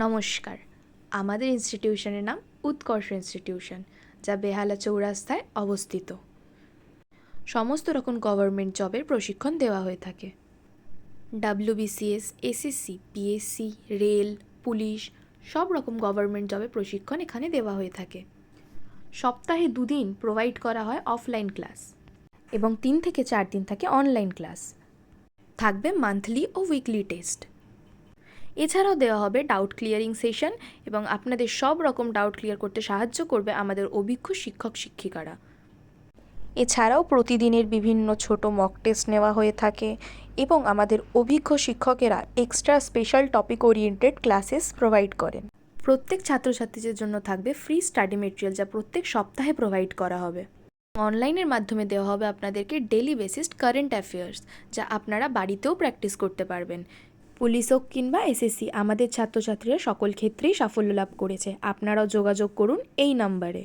নমস্কার, আমাদের ইনস্টিটিউশনের নাম উৎকর্ষ ইনস্টিটিউশন, যা বেহালা চৌরাস্তায় অবস্থিত। সমস্ত রকম গভর্নমেন্ট জবের প্রশিক্ষণ দেওয়া হয়ে থাকে। WBCS, SSC, PSC, rail, police সব রকম গভর্নমেন্ট জবের প্রশিক্ষণ এখানে দেওয়া হয়ে থাকে। সপ্তাহে 2 দিন প্রোভাইড করা হয় অফলাইন ক্লাস এবং 3 থেকে 4 দিন থাকে অনলাইন ক্লাস। থাকবে মান্থলি ও উইকলি টেস্ট। এছাড়াও দেওয়া হবে ডাউট ক্লিয়ারিং সেশন এবং আপনাদের সব রকম ডাউট ক্লিয়ার করতে সাহায্য করবে আমাদের অভিজ্ঞ শিক্ষক শিক্ষিকারা। এছাড়াও প্রতিদিনের বিভিন্ন ছোট মক টেস্ট নেওয়া হয়ে থাকে এবং আমাদের অভিজ্ঞ শিক্ষকেরা extra special topic oriented classes provide করেন। প্রত্যেক ছাত্রছাত্রীদের জন্য থাকবে ফ্রি স্টাডি মেটেরিয়াল, যা প্রত্যেক সপ্তাহে প্রোভাইড করা হবে। অনলাইনের মাধ্যমে দেওয়া হবে আপনাদেরকে ডেলি বেসিস কারেন্ট অ্যাফেয়ার্স, যা আপনারা বাড়িতেও প্র্যাকটিস করতে পারবেন। পুলিশ হোক কিংবা SSC, আমাদের ছাত্রছাত্রীরা সকল ক্ষেত্রেই সাফল্য লাভ করেছে। আপনারাও যোগাযোগ করুন এই নাম্বারে।